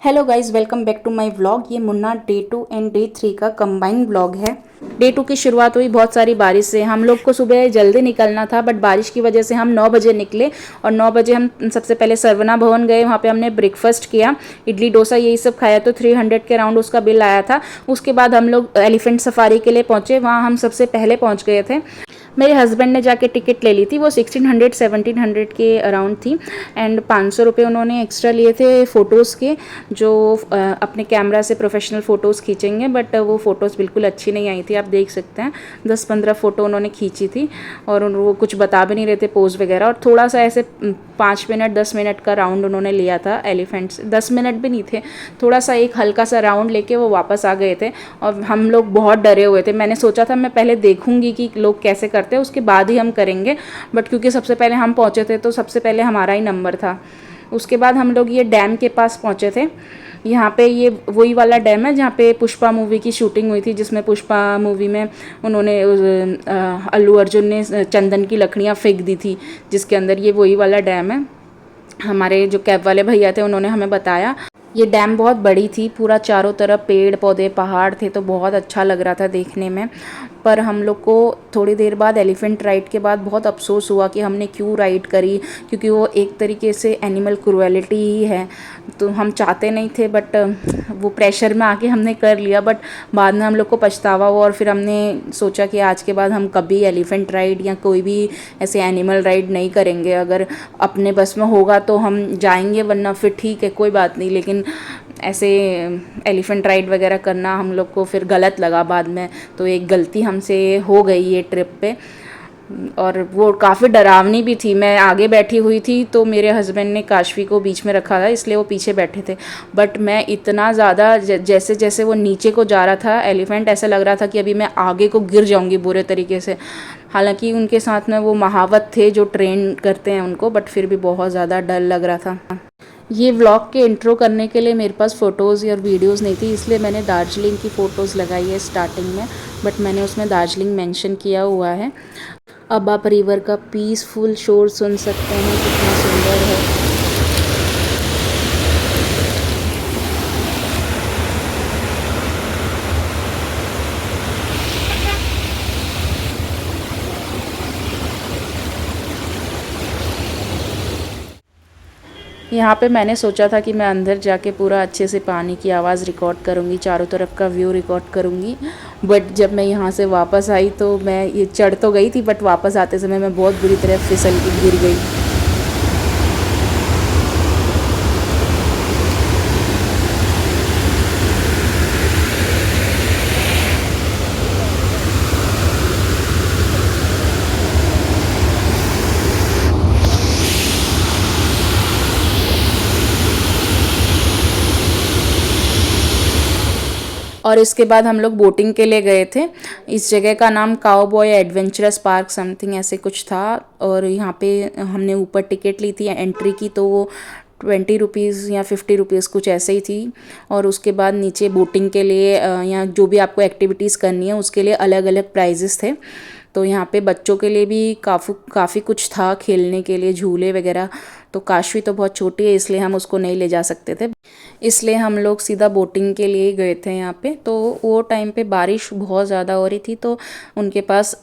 Hello guys, welcome back to my vlog. ये Munna day 2 and day 3 का combined vlog है। Day 2 की शुरुआत हुई बहुत सारी बारिश से। हम लोग को सुबह जल्दी निकलना था, बट बारिश की वजह से हम 9 बजे निकले। और 9 बजे हम सबसे पहले सरवना भवन गए। वहाँ पे हमने ब्रेकफास्ट किया, इडली डोसा यही सब खाया। तो 300 के अराउंड उसका बिल आया था। उसके बाद हम लोग एलिफेंट सफारी के लिए पहुँचे। वहाँ हम सबसे पहले पहुँच गए थे। मेरे हस्बैंड ने जाके टिकट ले ली थी। वो 1600-1700 के अराउंड थी। एंड 500 रुपये उन्होंने एक्स्ट्रा लिए थे फ़ोटोज़ के, जो अपने कैमरा से प्रोफेशनल फ़ोटोज़ खींचेंगे। बट वो फ़ोटोज़ बिल्कुल अच्छी नहीं आई थी, आप देख सकते हैं। 10-15 फ़ोटो उन्होंने खींची थी और वो कुछ बता भी नहीं रहे थे पोज वगैरह। और थोड़ा सा ऐसे 5 मिनट 10 मिनट का राउंड उन्होंने लिया था एलिफेंट्स। 10 मिनट भी नहीं थे, थोड़ा सा एक हल्का सा राउंड लेके वो वापस आ गए थे। और हम लोग बहुत डरे हुए थे। मैंने सोचा था मैं पहले देखूंगी कि लोग कैसे करते हैं, उसके बाद ही हम करेंगे। बट क्योंकि सबसे पहले हम पहुंचे थे तो सबसे पहले हमारा ही नंबर था। उसके बाद हम लोग ये डैम के पास पहुंचे थे। यहाँ पे ये वही वाला डैम है जहाँ पे पुष्पा मूवी की शूटिंग हुई थी, जिसमें पुष्पा मूवी में उन्होंने अल्लू अर्जुन ने चंदन की लकड़ियाँ फेंक दी थी, जिसके अंदर ये वही वाला डैम है। हमारे जो कैब वाले भैया थे उन्होंने हमें बताया। ये डैम बहुत बड़ी थी, पूरा चारों तरफ पेड़ पौधे पहाड़ थे, तो बहुत अच्छा लग रहा था देखने में। पर हम लोग को थोड़ी देर बाद एलिफेंट राइड के बाद बहुत अफसोस हुआ कि हमने क्यों राइड करी, क्योंकि वो एक तरीके से एनिमल क्रुएलिटी ही है। तो हम चाहते नहीं थे, बट वो प्रेशर में आके हमने कर लिया। बट बाद में हम लोग को पछतावा हुआ और फिर हमने सोचा कि आज के बाद हम कभी एलिफेंट राइड या कोई भी ऐसे एनिमल राइड नहीं करेंगे। अगर अपने बस में होगा तो हम जाएंगे, वरना फिर ठीक है कोई बात नहीं। लेकिन ऐसे एलिफेंट राइड वगैरह करना हम लोग को फिर गलत लगा बाद में। तो एक गलती हमसे हो गई ये ट्रिप पे। और वो काफ़ी डरावनी भी थी। मैं आगे बैठी हुई थी तो मेरे हस्बैंड ने काशवी को बीच में रखा था, इसलिए वो पीछे बैठे थे। बट मैं इतना ज़्यादा जैसे जैसे वो नीचे को जा रहा था एलिफेंट, ऐसा लग रहा था कि अभी मैं आगे को गिर जाऊंगी बुरे तरीके से। हालांकि उनके साथ में वो महावत थे जो ट्रेन करते हैं उनको, बट फिर भी बहुत ज़्यादा डर लग रहा था। ये व्लॉग के इंट्रो करने के लिए मेरे पास फ़ोटोज़ या वीडियोज़ नहीं थी, इसलिए मैंने दार्जिलिंग की फ़ोटोज़ लगाई है स्टार्टिंग में। बट मैंने उसमें दार्जिलिंग मेंशन किया हुआ है। अब आप रिवर का पीसफुल शोर सुन सकते हैं, कितना सुंदर है। यहाँ पे मैंने सोचा था कि मैं अंदर जाके पूरा अच्छे से पानी की आवाज़ रिकॉर्ड करूँगी, चारों तरफ का व्यू रिकॉर्ड करूँगी। बट जब मैं यहाँ से वापस आई तो मैं ये चढ़ तो गई थी, बट वापस आते समय मैं बहुत बुरी तरह फिसल के गिर गई। और इसके बाद हम लोग बोटिंग के लिए गए थे। इस जगह का नाम काउबॉय एडवेंचरस पार्क समथिंग ऐसे कुछ था। और यहाँ पे हमने ऊपर टिकट ली थी एंट्री की, तो वो 20 रुपीज़ या 50 रुपीज़ कुछ ऐसे ही थी। और उसके बाद नीचे बोटिंग के लिए या जो भी आपको एक्टिविटीज़ करनी है उसके लिए अलग अलग प्राइजेस थे। तो यहाँ पे बच्चों के लिए भी काफ़ी कुछ था खेलने के लिए, झूले वगैरह। तो काशवी तो बहुत छोटी है, इसलिए हम उसको नहीं ले जा सकते थे, इसलिए हम लोग सीधा बोटिंग के लिए गए थे यहाँ पे। तो वो टाइम पे बारिश बहुत ज़्यादा हो रही थी, तो उनके पास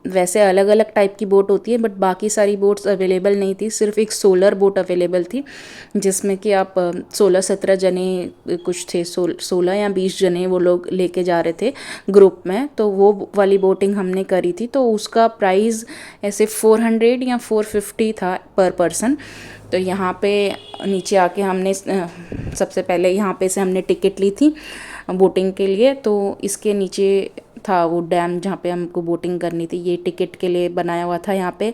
वैसे अलग अलग टाइप की बोट होती है, बट बाकी सारी बोट्स अवेलेबल नहीं थी। सिर्फ एक सोलर बोट अवेलेबल थी, जिसमें कि आप 16-17 जने कुछ थे, 16 या 20 जने वो लोग लेके जा रहे थे ग्रुप में। तो वो वाली बोटिंग हमने करी थी। तो उसका प्राइस ऐसे 400 या 450 था पर पर्सन। तो यहाँ पे नीचे आके हमने सबसे पहले यहाँ पे से हमने टिकट ली थी बोटिंग के लिए। तो इसके नीचे था वो डैम जहाँ पे हमको बोटिंग करनी थी। ये टिकट के लिए बनाया हुआ था। यहाँ पे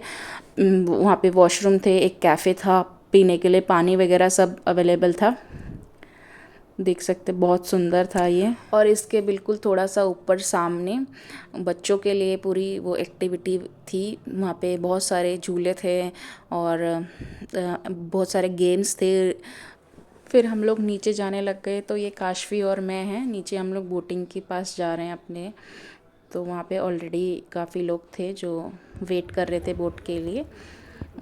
वहाँ पे वॉशरूम थे, एक कैफ़े था, पीने के लिए पानी वगैरह सब अवेलेबल था। देख सकते बहुत सुंदर था ये। और इसके बिल्कुल थोड़ा सा ऊपर सामने बच्चों के लिए पूरी वो एक्टिविटी थी। वहाँ पे बहुत सारे झूले थे और बहुत सारे गेम्स थे। फिर हम लोग नीचे जाने लग गए। तो ये काशवी और मैं हैं, नीचे हम लोग बोटिंग के पास जा रहे हैं अपने। तो वहाँ पे ऑलरेडी काफ़ी लोग थे जो वेट कर रहे थे बोट के लिए।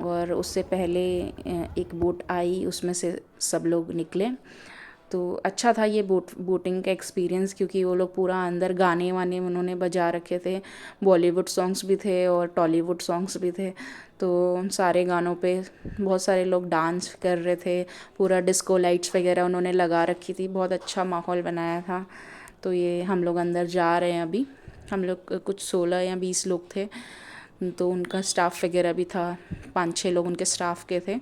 और उससे पहले एक बोट आई, उसमें से सब लोग निकले। तो अच्छा था ये बोटिंग का एक्सपीरियंस, क्योंकि वो लोग पूरा अंदर गाने वाने उन्होंने बजा रखे थे, बॉलीवुड सॉन्ग्स भी थे और टॉलीवुड सॉन्ग्स भी थे। तो उन सारे गानों पे बहुत सारे लोग डांस कर रहे थे, पूरा डिस्को लाइट्स वगैरह उन्होंने लगा रखी थी, बहुत अच्छा माहौल बनाया था। तो ये हम लोग अंदर जा रहे हैं अभी, हम लोग कुछ 16 या 20 लोग थे, तो उनका स्टाफ वगैरह भी था, 5-6 लोग उनके स्टाफ के थे।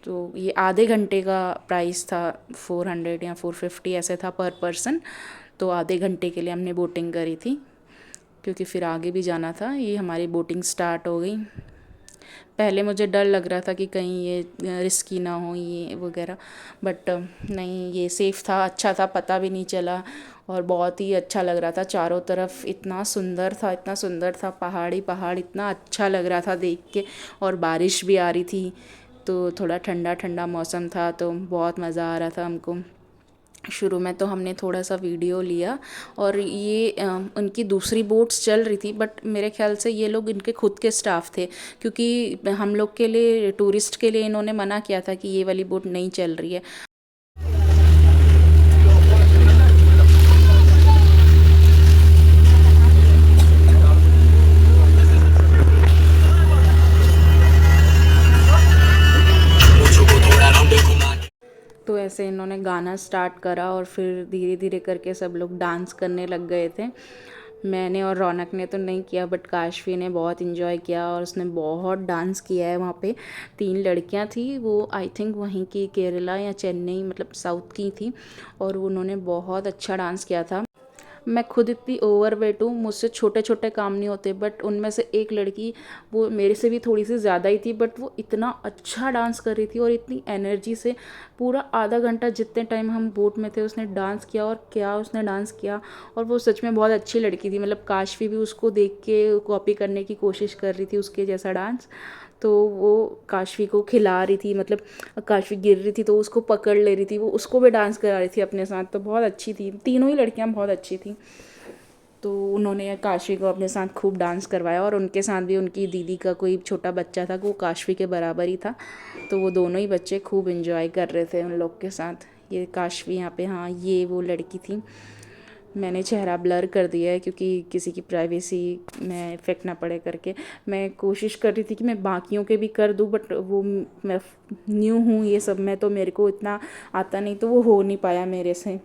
तो ये आधे घंटे का प्राइस था, 400 या 450 ऐसे था पर पर्सन। तो आधे घंटे के लिए हमने बोटिंग करी थी, क्योंकि फिर आगे भी जाना था। ये हमारी बोटिंग स्टार्ट हो गई। पहले मुझे डर लग रहा था कि कहीं ये रिस्की ना हो ये वगैरह, बट नहीं, ये सेफ़ था, अच्छा था, पता भी नहीं चला और बहुत ही अच्छा लग रहा था। चारों तरफ इतना सुंदर था, इतना सुंदर था, पहाड़ी पहाड़, इतना अच्छा लग रहा था देख के। और बारिश भी आ रही थी, तो थोड़ा ठंडा ठंडा मौसम था, तो बहुत मज़ा आ रहा था हमको। शुरू में तो हमने थोड़ा सा वीडियो लिया, और ये उनकी दूसरी बोट्स चल रही थी, बट मेरे ख्याल से ये लोग इनके खुद के स्टाफ थे, क्योंकि हम लोग के लिए, टूरिस्ट के लिए इन्होंने मना किया था कि ये वाली बोट नहीं चल रही है। तो ऐसे इन्होंने गाना स्टार्ट करा और फिर धीरे धीरे करके सब लोग डांस करने लग गए थे। मैंने और रौनक ने तो नहीं किया, बट काशवी ने बहुत इन्जॉय किया और उसने बहुत डांस किया है वहाँ पे। 3 लड़कियाँ थी, वो आई थिंक वहीं की, केरला या चेन्नई, मतलब साउथ की थी, और उन्होंने बहुत अच्छा डांस किया था। मैं खुद इतनी ओवरवेट हूँ, मुझसे छोटे छोटे काम नहीं होते, बट उनमें से एक लड़की, वो मेरे से भी थोड़ी सी ज़्यादा ही थी, बट वो इतना अच्छा डांस कर रही थी और इतनी एनर्जी से, पूरा आधा घंटा जितने टाइम हम बोट में थे उसने डांस किया, और क्या उसने डांस किया। और वो सच में बहुत अच्छी लड़की थी, मतलब काशवी भी उसको देख के कॉपी करने की कोशिश कर रही थी, उसके जैसा डांस। तो वो काशवी को खिला रही थी, मतलब काशवी गिर रही थी तो उसको पकड़ ले रही थी, वो उसको भी डांस करा रही थी अपने साथ। तो बहुत अच्छी थी, तीनों ही लड़कियां बहुत अच्छी थी। तो उन्होंने काशवी को अपने साथ खूब डांस करवाया, और उनके साथ भी उनकी दीदी का कोई छोटा बच्चा था, वो काशवी के बराबर ही था। तो वो दोनों ही बच्चे खूब एंजॉय कर रहे थे उन लोग के साथ। ये काशवी यहाँ पे, हाँ ये वो लड़की थी। मैंने चेहरा ब्लर कर दिया है, क्योंकि किसी की प्राइवेसी में इफ़ेक्ट ना पड़े करके। मैं कोशिश कर रही थी कि मैं बाकियों के भी कर दूँ, बट वो, मैं न्यू हूँ ये सब में, तो मेरे को इतना आता नहीं, तो वो हो नहीं पाया मेरे से।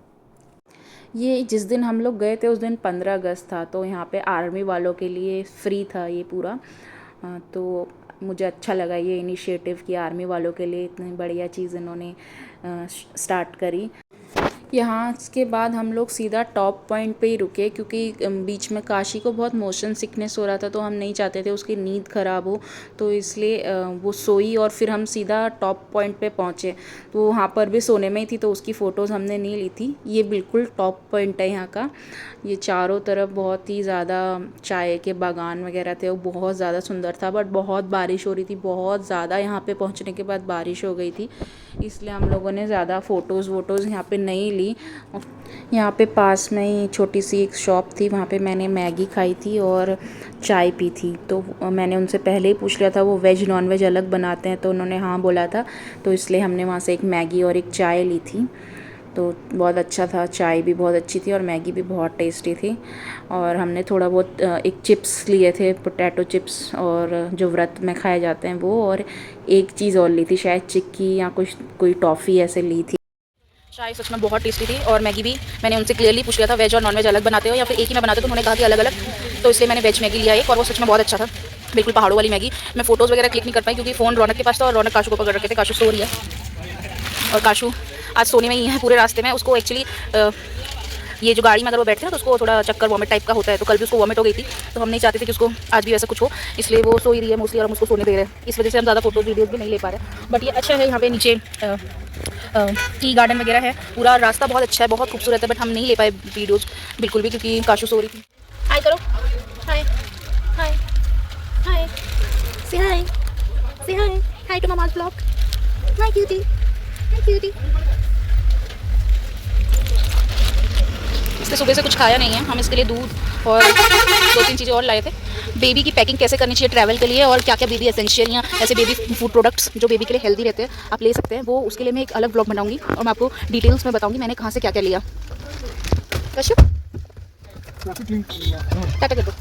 ये जिस दिन हम लोग गए थे उस दिन 15 अगस्त था, तो यहाँ पे आर्मी वालों के लिए फ्री था ये पूरा। तो मुझे अच्छा लगा ये इनिशिएटिव कि आर्मी वालों के लिए इतनी बढ़िया चीज़ इन्होंने स्टार्ट करी। यहाँ के बाद हम लोग सीधा टॉप पॉइंट पे ही रुके, क्योंकि बीच में काशी को बहुत मोशन सिकनेस हो रहा था, तो हम नहीं चाहते थे उसकी नींद ख़राब हो, तो इसलिए वो सोई और फिर हम सीधा टॉप पॉइंट पे पहुँचे। तो वहाँ पर भी सोने में ही थी, तो उसकी फ़ोटोज़ हमने नहीं ली थी। ये बिल्कुल टॉप पॉइंट है यहाँ का। ये चारों तरफ बहुत ही ज़्यादा चाय के बागान वगैरह थे, वो बहुत ज़्यादा सुंदर था, बट बहुत बारिश हो रही थी, बहुत ज़्यादा। यहाँ पे पहुँचने के बाद बारिश हो गई थी, इसलिए हम लोगों ने ज़्यादा फ़ोटोज़ वोटोज़ यहाँ पे नहीं ली। यहाँ पे पास में ही छोटी सी एक शॉप थी, वहाँ पे मैंने मैगी खाई थी और चाय पी थी। तो मैंने उनसे पहले ही पूछ लिया था वो वेज नॉन वेज अलग बनाते हैं, तो उन्होंने हाँ बोला था, तो इसलिए हमने वहाँ से एक मैगी और एक चाय ली थी। तो बहुत अच्छा था, चाय भी बहुत अच्छी थी और मैगी भी बहुत टेस्टी थी। और हमने थोड़ा बहुत एक चिप्स लिए थे, पोटैटो चिप्स, और जो व्रत में खाए जाते हैं वो, और एक चीज़ और ली थी, शायद चिक्की या कुछ कोई टॉफ़ी ऐसे ली थी। चाय सच में बहुत टेस्टी थी, और मैगी भी मैंने उनसे क्लियरली पूछ लिया था वेज और नॉन वेज अलग बनाते हो या फिर एक ही में बनाते हो, तो उन्होंने कहा कि अलग अलग, तो इसलिए मैंने वेज मैगी लिया एक, और वो सच में बहुत अच्छा था, बिल्कुल पहाड़ों वाली मैगी। मैं फ़ोटोज़ वगैरह क्लिक नहीं कर पाई, क्योंकि फ़ोन रौनक के पास था और रौनक काशू को पकड़ रखे थे। काशू सो रही है, और काशू आज सोने में ही है पूरे रास्ते में। उसको एक्चुअली ये जो गाड़ी में अगर वो बैठते हैं तो उसको थोड़ा चक्कर वॉमिट टाइप का होता है, तो कल भी उसको वॉमिट हो गई थी, तो हम नहीं चाहते थे कि उसको आज भी वैसा कुछ हो, इसलिए वो सो ही रही है मोस्टली, और हम उसको सोने दे रहे हैं। इस वजह से हम ज़्यादा फोटोज़ वीडियोज़ भी नहीं ले पा रहे। बट ये अच्छा है, यहाँ पे नीचे टी गार्डन वगैरह है, पूरा रास्ता बहुत अच्छा है, बहुत खूबसूरत है, बट हम नहीं ले पाए वीडियोज़ बिल्कुल भी, क्योंकि काशू सो रही थी। हाय करो, हाय हाय हाय, say hi, say hi, hi to mama's blog, hi cutie, hi cutie. इसने सुबह से कुछ खाया नहीं है, हम इसके लिए दूध और 2-3 चीज़ें और लाए थे, बेबी की पैकिंग कैसे करनी चाहिए ट्रैवल के लिए और क्या क्या बेबी एसेंशियल या ऐसे बेबी फूड प्रोडक्ट्स जो बेबी के लिए हेल्दी रहते हैं आप ले सकते हैं, वो उसके लिए मैं एक अलग ब्लॉग बनाऊंगी और मैं आपको डिटेल्स में बताऊंगी मैंने कहाँ से क्या क्या लिया। कश्यप टाटा कर दो।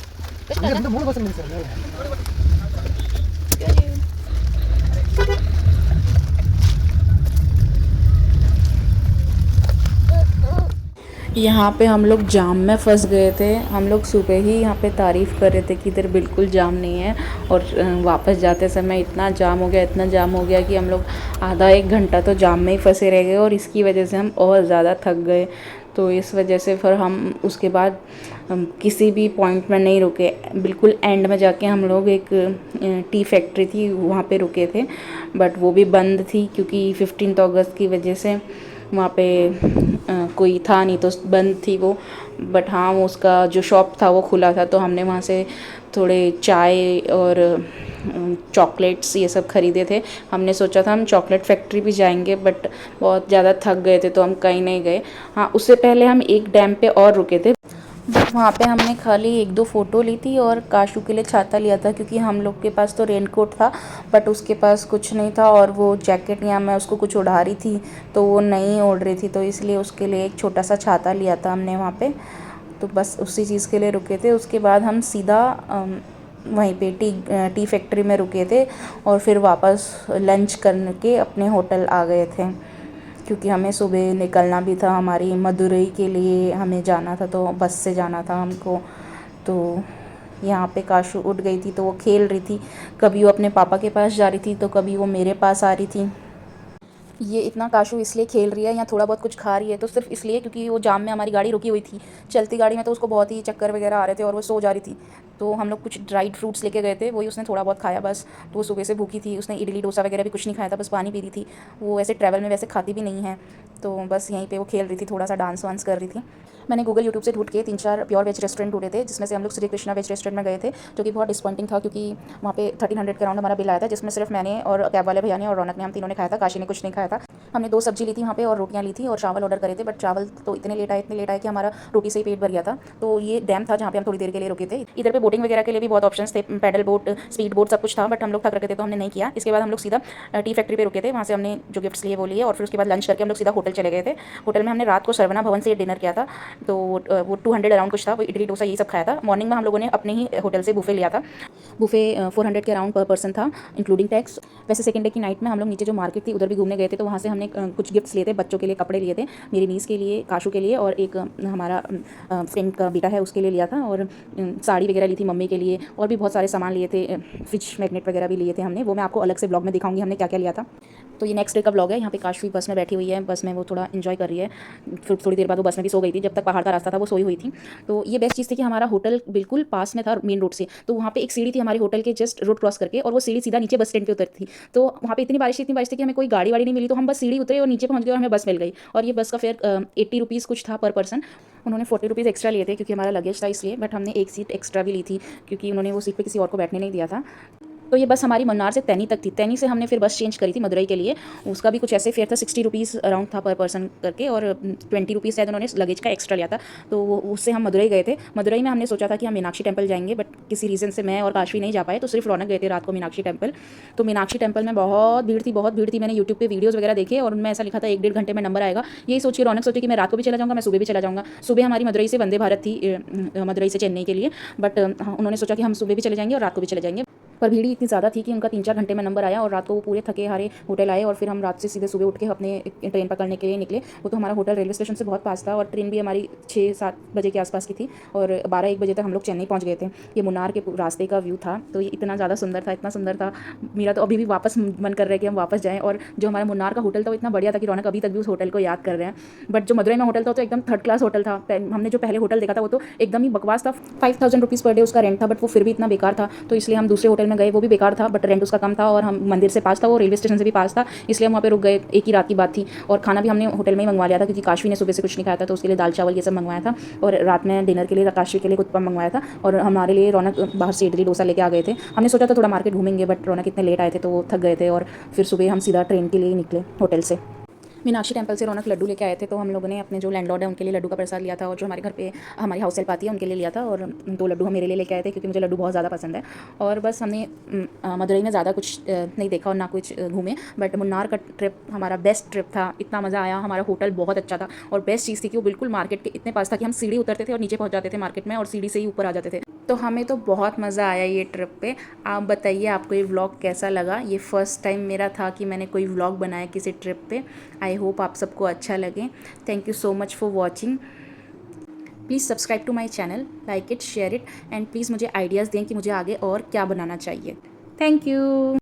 यहाँ पे हम लोग जाम में फंस गए थे। हम लोग सुबह ही यहाँ पे तारीफ़ कर रहे थे कि इधर बिल्कुल जाम नहीं है और वापस जाते समय इतना जाम हो गया कि हम लोग आधा एक घंटा तो जाम में ही फंसे रह गए और इसकी वजह से हम और ज़्यादा थक गए। तो इस वजह से फिर हम उसके बाद किसी भी पॉइंट में नहीं रुके। बिल्कुल एंड में जाके हम लोग एक टी फैक्ट्री थी वहाँ पे रुके थे, बट वो भी बंद थी क्योंकि 15 अगस्त की वजह से वहाँ पे कोई था नहीं तो बंद थी वो। बट हाँ उसका जो शॉप था वो खुला था, तो हमने वहाँ से थोड़े चाय और चॉकलेट्स ये सब ख़रीदे थे। हमने सोचा था हम चॉकलेट फैक्ट्री भी जाएंगे, बट बहुत ज़्यादा थक गए थे तो हम कहीं नहीं गए। हाँ उससे पहले हम एक डैम पे और रुके थे, वहाँ पे हमने खाली 1-2 फ़ोटो ली थी और काशू के लिए छाता लिया था क्योंकि हम लोग के पास तो रेनकोट था बट उसके पास कुछ नहीं था और वो जैकेट या मैं उसको कुछ उड़ा रही थी तो वो नहीं ओढ़ रही थी, तो इसलिए उसके लिए एक छोटा सा छाता लिया था हमने वहाँ पे। तो बस उसी चीज़ के लिए रुके थे। उसके बाद हम सीधा वहीं पे टी फैक्ट्री में रुके थे और फिर वापस लंच करके अपने होटल आ गए थे क्योंकि हमें सुबह निकलना भी था, हमारी मदुरई के लिए हमें जाना था, तो बस से जाना था हमको। तो यहाँ पे काशू उठ गई थी तो वो खेल रही थी, कभी वो अपने पापा के पास जा रही थी तो कभी वो मेरे पास आ रही थी। ये इतना काशू इसलिए खेल रही है या थोड़ा बहुत कुछ खा रही है तो सिर्फ इसलिए क्योंकि वो जाम में हमारी गाड़ी रुकी हुई थी। चलती गाड़ी में तो उसको बहुत ही चक्कर वगैरह आ रहे थे और वो सो जा रही थी, तो हम लोग कुछ ड्राइड फ्रूट्स लेके गए थे, वही उसने थोड़ा बहुत खाया बस। तो वो सुबह से भूखी थी, उसने इडली डोसा वगैरह भी कुछ नहीं खाया था, बस पानी पी रही थी। वो वैसे ट्रैवल में वैसे खाती भी नहीं है, तो बस यहीं पे वो खेल रही थी, थोड़ा सा डांस वांस कर रही थी। मैंने गूगल यूट्यूब से ढूंढ के 3-4 प्योर वेज रेस्टोरेंट ढूंढे थे, जिसमें से हम लोग श्री कृष्णा वेज रेस्टोरेंट में गए थे, जो कि बहुत डिसपॉइंटिंग था क्योंकि वहाँ पे 1300 के अराउंड हमारा बिल आया था, जिसमें सिर्फ मैंने और कैब वाले भैया ने और रौनक ने, हम तीनों ने खाया था, काशी ने कुछ नहीं खाया था। हमने 2 सब्जी ली थी वहाँ पे और रोटियाँ ली थी और चावल ऑर्डर करे थे, बट चावल तो इतने लेट आए कि हमारा रोटी से ही पेट भर गया था। तो ये डैम था जहाँ पे हम थोड़ी देर के लिए रुके थे। इधर पे बोटिंग वगैरह के लिए भी बहुत ऑप्शंस थे, पैडल बोट, स्पीड बोट सब कुछ था, बट हम लोग थक रखे थे तो हमने नहीं किया। इसके बाद हम लोग सीधा टी फैक्ट्री पे रुके थे, वहाँ से हमने जो गिफ्ट्स लिए वो लिए और फिर उसके बाद लंच करके हम लोग सीधा होटल चले गए थे। होटल में हमने रात को सरवना भवन से डिनर किया था, तो वो 200 अराउंड कुछ था, वो इडली डोसा यही सब खाया था। मॉर्निंग में हम लोगों ने अपने ही होटल से बुफे लिया था, बुफे 400 के अराउंड पर पर्सन था इंक्लूडिंग टैक्स। वैसे सेकंड डे की नाइट में हम लोग नीचे जो मार्केट थी उधर भी घूमने गए थे, तो वहाँ से हमने कुछ गिफ्ट्स लिए थे, बच्चों के लिए कपड़े लिए थे, मेरी नीस के लिए, काशू के लिए और एक हमारा फ्रेंड का बेटा है उसके लिए लिया था, और साड़ी वगैरह ली थी मम्मी के लिए, और भी बहुत सारे सामान लिए थे, फ्रिज मैग्नेट वगैरह भी लिए थे हमने, वो मैं आपको अलग से ब्लॉग में दिखाऊंगी हमने क्या क्या लिया था। तो ये नेक्स्ट डे का ब्लॉग है। यहाँ पे काशवी बस में बैठी हुई है, बस में वो थोड़ा इन्जॉय कर रही है, फिर थोड़ी देर बाद वो बस में भी सो गई थी, जब तक पहाड़ का रास्ता था वो सोई हुई थी। तो ये बेस्ट चीज़ थी कि हमारा होटल बिल्कुल पास में था मेन रोड से, तो वहाँ पे एक सीढ़ी थी हमारे होटल के जस्ट रोड क्रॉस करके, और वो सीढ़ी सीधा नीचे बस स्टैंड पे उतरती थी। तो वहाँ पे इतनी बारिश थी कि हमें कोई गाड़ी वाड़ी नहीं मिली, तो हम बस सीढ़ी उतरे और नीचे पहुँच गए और हमें बस मिल गई। और ये बस का फेयर 80 रुपीज़ कुछ था पर पर्सन। उन्होंने 40 रुपीज़ एक्स्ट्रा लिए थे क्योंकि हमारा लगेज था इसलिए, बट हमने एक सीट एक्स्ट्रा भी ली थी क्योंकि उन्होंने वो सीट पे किसी और को बैठने नहीं दिया था। तो ये बस हमारी मन्नार से तैनी तक थी, तैनी से हमने फिर बस चेंज करी थी मदुरई के लिए, उसका भी कुछ ऐसे फेयर था 60 रुपीज़ अराउंड था पर पर्सन करके, और 20 रुपीज़ शायद उन्होंने लगेज का एक्स्ट्रा लिया था। तो उससे हम मदुरई गए थे। मदुरई में हमने सोचा था कि हम मीनाक्षी टेंपल जाएंगे, बट किसी रीज़न से मैं और काशवी नहीं जा पाए, तो सिर्फ रौनक गए थे रात को मीनाक्षी टेंपल। तो मीनाक्षी टेंपल में बहुत भीड़ थी। मैंने यूट्यूब पे वीडियोज़ वगैरह देखे और उनमें ऐसा लिखा था 1-1.5 घंटे में नंबर आएगा। यही सोचिए रौनक सोची कि मैं रात को भी चला जाऊँगा, मैं सुबह भी चला जाऊँगा। सुबह हमारी मदुरई से वंदे भारत थी मदुरई से चेन्नई के लिए, बट उन्होंने सोचा कि हम सुबह भी चले जाएंगे और रात को भी चले जाएंगे, पर भीड़ इतनी ज़्यादा थी कि उनका 3-4 घंटे में नंबर आया और रात को वो पूरे थके हारे होटल आए, और फिर हम रात से सीधे सुबह उठ के अपने ट्रेन पकड़ने के लिए निकले। वो तो हमारा होटल रेलवे स्टेशन से बहुत पास था और ट्रेन भी हमारी 6-7 बजे के आसपास की थी, और 12-1 बजे तक हम लोग चेन्नई पहुंच गए थे। ये मुन्नार के रास्ते का व्यू था, तो ये इतना ज़्यादा सुंदर था, इतना सुंदर था, मेरा तो अभी भी वापस मन कर रहा है कि हम वापस जाएँ। और जो हमारा मुन्नार का होटल था वो इतना बढ़िया था कि रौनक अभी तक भी उस होटल को याद कर रहे हैं। बट जो मदुरई में होटल था तो एकदम 3rd क्लास होटल था। हमने जो पहले होटल देखा था वो तो एकदम ही बकवास था, 5000 रुपीज़ पर डे उसका रेंट था, बट वो फिर भी इतना बेकार था, तो इसलिए हम दूसरे होटल में गए, वो भी बेकार था बट रेंट उसका कम था, और हम मंदिर से पास था, वो रेलवे स्टेशन से भी पास था, इसलिए हम वहाँ पे रुक गए। एक ही रात की बात थी, और खाना भी हमने होटल में ही मंगवा लिया था क्योंकि काशवी ने सुबह से कुछ नहीं खाया था, तो उसके लिए दाल चावल ये सब मंगवाया था, और रात में डिनर के लिए काशवी के लिए उत्पम मंगवाया था, और हमारे लिए रौनक बाहर से इडली डोसा लेके आ गए थे। हमने सोचा था थोड़ा मार्केट घूमेंगे, बट रौनक इतने लेट आए थे तो वो थक गए थे, और फिर सुबह हम सीधा ट्रेन के लिए निकले होटल से। मीनाक्षी टेम्पल से रौनक लड्डू लेके आए थे, तो हम लोगों ने अपने जो लैंडलॉर्ड है उनके लिए लड्डू का प्रसाद लिया था, और जो हमारे घर पे हमारी हाउस हेल्प आती है उनके लिए लिया था, और 2 लड्डू हम मेरे लिए लेके आए थे क्योंकि मुझे लड्डू बहुत ज़्यादा पसंद है। और बस हमने मदुरई में ज़्यादा कुछ नहीं देखा और ना कुछ घूमे, बट मुन्नार का ट्रिप हमारा बेस्ट ट्रिप था। इतना मज़ा आया, हमारा होटल बहुत अच्छा था, और बेस्ट चीज़ थी कि वो बिल्कुल मार्केट के इतने पास था कि हम सीढ़ी उतरते थे और नीचे पहुँच जाते थे मार्केट में, और सीढ़ी से ही ऊपर आ जाते थे। तो हमें तो बहुत मज़ा आया ये ट्रिप पे। आप बताइए आपको ये व्लॉग कैसा लगा। ये फर्स्ट टाइम मेरा था कि मैंने कोई व्लॉग बनाया किसी ट्रिप पे। आई होप आप सबको अच्छा लगे। Thank you so much for watching. Please subscribe to my channel, like it, share it, and please मुझे आइडियाज़ दें कि मुझे आगे और क्या बनाना चाहिए। Thank you.